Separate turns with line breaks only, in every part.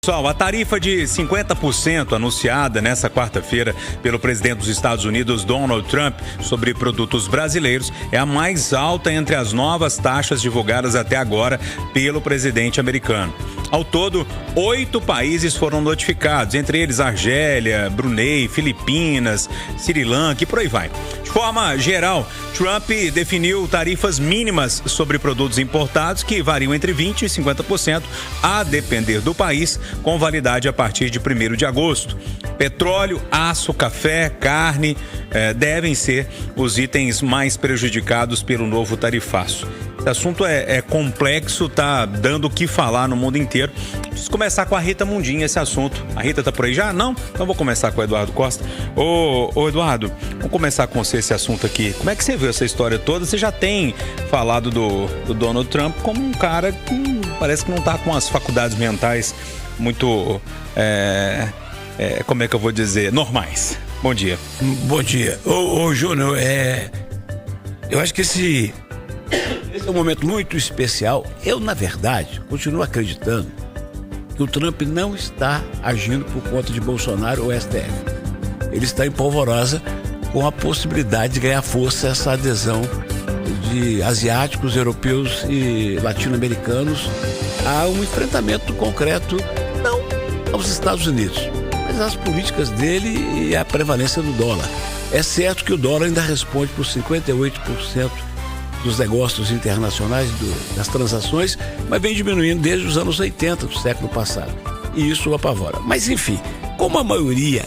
Pessoal, a tarifa de 50% anunciada nesta quarta-feira pelo presidente dos Estados Unidos, Donald Trump, sobre produtos brasileiros é a mais alta entre as novas taxas divulgadas até agora pelo presidente americano. Ao todo, 8 países foram notificados, entre eles Argélia, Brunei, Filipinas, Sri Lanka e por aí vai. De forma geral, Trump definiu tarifas mínimas sobre produtos importados que variam entre 20% e 50%, a depender do país, com validade a partir de 1º de agosto. Petróleo, aço, café, carne devem ser os itens mais prejudicados pelo novo tarifaço. Esse assunto é complexo, tá dando o que falar no mundo inteiro. Preciso começar com a Rita Mundinha esse assunto. A Rita tá por aí já? Não? Então vou começar com o Eduardo Costa. Ô Eduardo, vamos começar com você esse assunto aqui. Como é que você viu essa história toda? Você já tem falado do Donald Trump como um cara que parece que não tá com as faculdades mentais muito, como é que eu vou dizer, normais. Bom dia.
Bom dia. Ô Júnior, eu acho que esse é um momento muito especial. Eu, na verdade, continuo acreditando que o Trump não está agindo por conta de Bolsonaro ou STF. Ele está em polvorosa com a possibilidade de ganhar força essa adesão de asiáticos, europeus e latino-americanos a um enfrentamento concreto, não aos Estados Unidos, mas às políticas dele e à prevalência do dólar. É certo que o dólar ainda responde por 58% dos negócios internacionais, das transações, mas vem diminuindo desde os anos 80 do século passado. E isso o apavora. Mas, enfim, como a maioria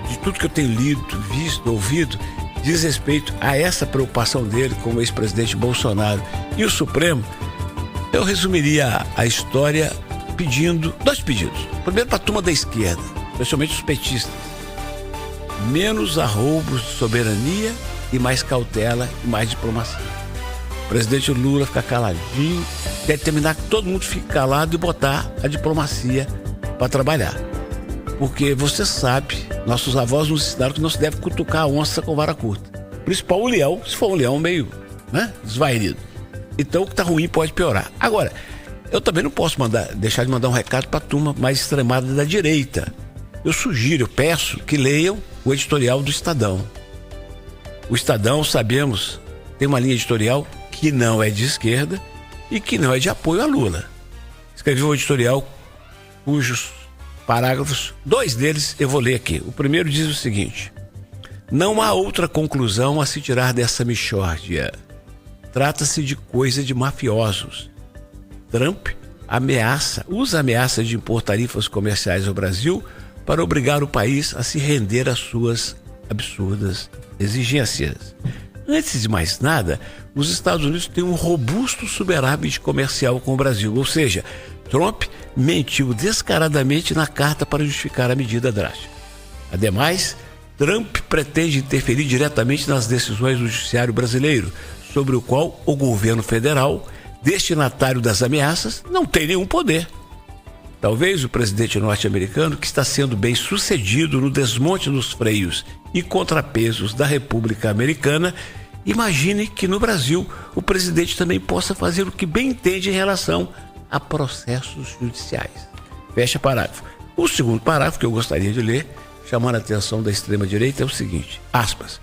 de tudo que eu tenho lido, visto, ouvido, diz respeito a essa preocupação dele com o ex-presidente Bolsonaro e o Supremo, eu resumiria a história pedindo 2 pedidos. Primeiro, para a turma da esquerda, especialmente os petistas: menos arroubos de soberania e mais cautela e mais diplomacia. O presidente Lula fica caladinho, quer terminar que todo mundo fique calado e botar a diplomacia para trabalhar. Porque você sabe, nossos avós nos ensinaram que não se deve cutucar a onça com vara curta. Principal o leão, se for um leão meio desvairido. Então o que está ruim pode piorar. Agora, eu também não posso deixar de mandar um recado para a turma mais extremada da direita. Eu peço que leiam o editorial do Estadão. O Estadão, sabemos, tem uma linha editorial que não é de esquerda e que não é de apoio a Lula. Escreveu um editorial cujos parágrafos, 2 deles eu vou ler aqui. O primeiro diz o seguinte: não há outra conclusão a se tirar dessa mixórdia. Trata-se de coisa de mafiosos. Trump usa a ameaça de impor tarifas comerciais ao Brasil para obrigar o país a se render às suas absurdas exigências. Antes de mais nada, os Estados Unidos têm um robusto superávit comercial com o Brasil, ou seja, Trump mentiu descaradamente na carta para justificar a medida drástica. Ademais, Trump pretende interferir diretamente nas decisões do judiciário brasileiro, sobre o qual o governo federal, destinatário das ameaças, não tem nenhum poder. Talvez o presidente norte-americano, que está sendo bem sucedido no desmonte dos freios e contrapesos da República Americana, imagine que no Brasil o presidente também possa fazer o que bem entende em relação a processos judiciais. Fecha parágrafo. O segundo parágrafo que eu gostaria de ler, chamando a atenção da extrema-direita, é o seguinte, aspas: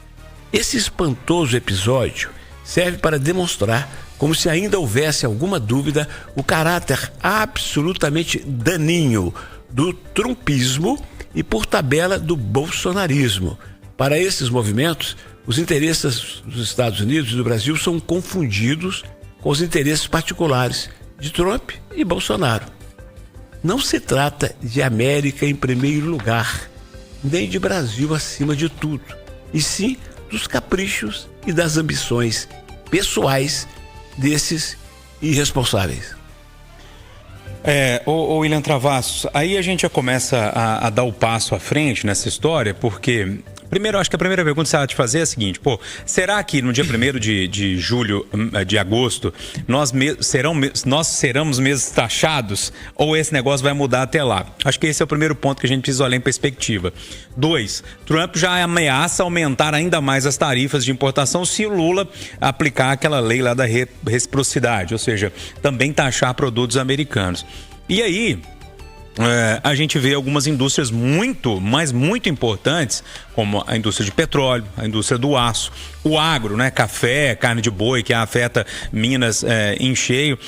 esse espantoso episódio serve para demonstrar, como se ainda houvesse alguma dúvida, o caráter absolutamente daninho do trumpismo e, por tabela, do bolsonarismo. Para esses movimentos, os interesses dos Estados Unidos e do Brasil são confundidos com os interesses particulares de Trump e Bolsonaro. Não se trata de América em primeiro lugar, nem de Brasil acima de tudo, e sim dos caprichos e das ambições pessoais desses irresponsáveis.
O William Travassos, aí a gente já começa a dar o passo à frente nessa história, porque primeiro, acho que a primeira pergunta que você vai te fazer é a seguinte: será que no dia 1º de agosto nós seremos mesmo taxados, ou esse negócio vai mudar até lá? Acho que esse é o primeiro ponto que a gente precisa olhar em perspectiva. 2, Trump já ameaça aumentar ainda mais as tarifas de importação se o Lula aplicar aquela lei lá da reciprocidade, ou seja, também taxar produtos americanos. E aí, a gente vê algumas indústrias muito importantes, como a indústria de petróleo, a indústria do aço, o agro, né? Café, carne de boi, que afeta Minas em cheio,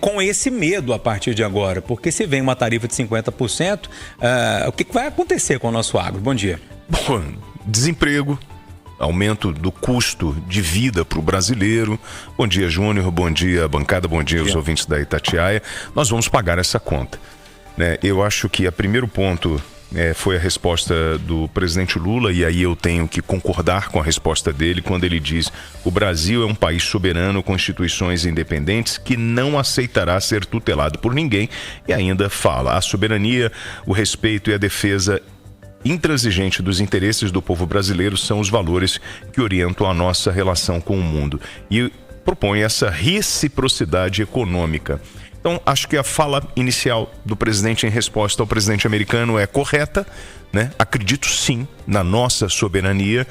com esse medo a partir de agora, porque se vem uma tarifa de 50%, o que vai acontecer com o nosso agro? Bom dia.
Bom, desemprego, aumento do custo de vida para o brasileiro. Bom dia, Júnior, bom dia, bancada, bom dia aos ouvintes da Itatiaia. Nós vamos pagar essa conta, né? Eu acho que o primeiro ponto foi a resposta do presidente Lula, e aí eu tenho que concordar com a resposta dele quando ele diz: o Brasil é um país soberano com instituições independentes que não aceitará ser tutelado por ninguém, e ainda fala: a soberania, o respeito e a defesa intransigente dos interesses do povo brasileiro são os valores que orientam a nossa relação com o mundo. E propõe essa reciprocidade econômica. Então, acho que a fala inicial do presidente em resposta ao presidente americano é correta, né? Acredito sim na nossa soberania.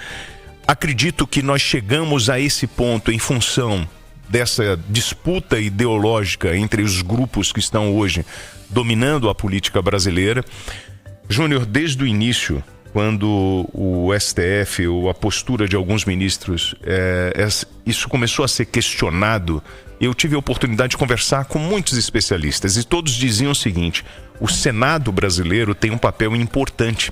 Acredito que nós chegamos a esse ponto em função dessa disputa ideológica entre os grupos que estão hoje dominando a política brasileira. Júnior, desde o início, quando o STF, ou a postura de alguns ministros, isso começou a ser questionado, eu tive a oportunidade de conversar com muitos especialistas e todos diziam o seguinte: o Senado brasileiro tem um papel importante,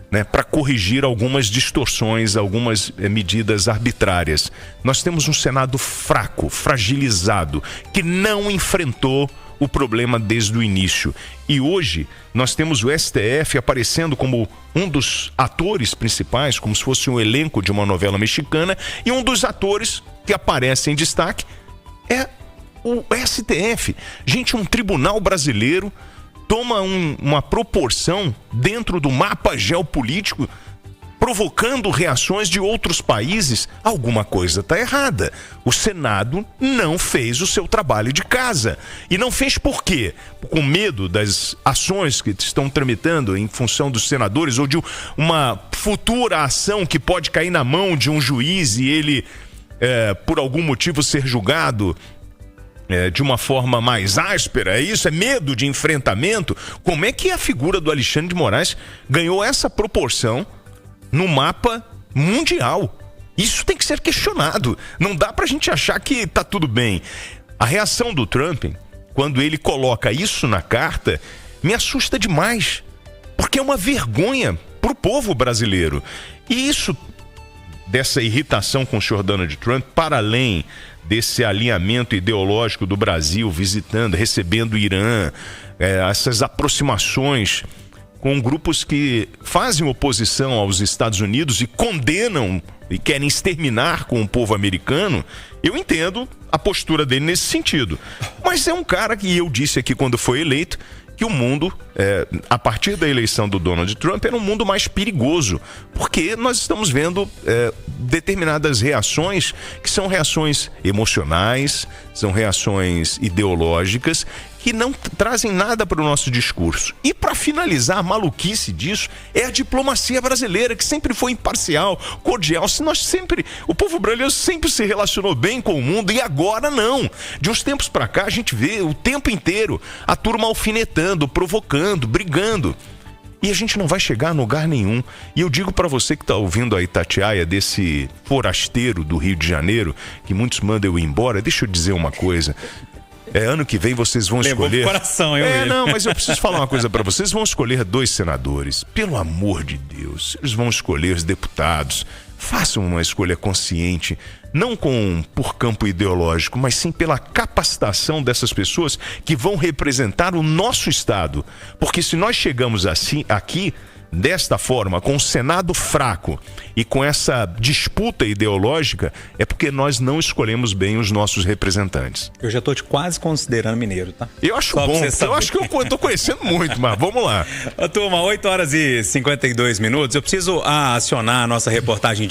né, para corrigir algumas distorções, algumas medidas arbitrárias. Nós temos um Senado fraco, fragilizado, que não enfrentou o problema desde o início. E hoje nós temos o STF aparecendo como um dos atores principais, como se fosse um elenco de uma novela mexicana, e um dos atores que aparece em destaque é o STF. Gente, um tribunal brasileiro toma uma proporção dentro do mapa geopolítico, provocando reações de outros países. Alguma coisa está errada. O Senado não fez o seu trabalho de casa. E não fez por quê? Com medo das ações que estão tramitando em função dos senadores, ou de uma futura ação que pode cair na mão de um juiz e ele, por algum motivo, ser julgado de uma forma mais áspera. É isso? É medo de enfrentamento? Como é que a figura do Alexandre de Moraes ganhou essa proporção no mapa mundial? Isso tem que ser questionado. Não dá pra gente achar que tá tudo bem. A reação do Trump, quando ele coloca isso na carta, me assusta demais, porque é uma vergonha pro povo brasileiro. E isso, dessa irritação com o senhor Donald Trump, para além desse alinhamento ideológico do Brasil, visitando, recebendo o Irã, essas aproximações com grupos que fazem oposição aos Estados Unidos e condenam e querem exterminar com o povo americano, eu entendo a postura dele nesse sentido. Mas é um cara que, eu disse aqui quando foi eleito, que o mundo, a partir da eleição do Donald Trump, era um mundo mais perigoso, porque nós estamos vendo determinadas reações que são reações emocionais, são reações ideológicas, que não trazem nada para o nosso discurso. E para finalizar, a maluquice disso é a diplomacia brasileira, que sempre foi imparcial, cordial. O povo brasileiro sempre se relacionou bem com o mundo, e agora não. De uns tempos para cá, a gente vê o tempo inteiro a turma alfinetando, provocando, brigando. E a gente não vai chegar a lugar nenhum. E eu digo para você que está ouvindo a Itatiaia, desse forasteiro do Rio de Janeiro, que muitos mandam eu ir embora, deixa eu dizer uma coisa. Ano que vem vocês vão escolher...
coração,
não, mas eu preciso falar uma coisa para vocês. Vocês vão escolher 2 senadores. Pelo amor de Deus, eles vão escolher os deputados. Façam uma escolha consciente, não por campo ideológico, mas sim pela capacitação dessas pessoas que vão representar o nosso Estado. Porque se nós chegamos assim aqui, desta forma, com o Senado fraco e com essa disputa ideológica, é porque nós não escolhemos bem os nossos representantes.
Eu já tô te quase considerando mineiro, tá?
Eu acho bom, eu acho que eu tô conhecendo muito, mas vamos lá.
Turma, 8h52. Eu preciso acionar a nossa reportagem de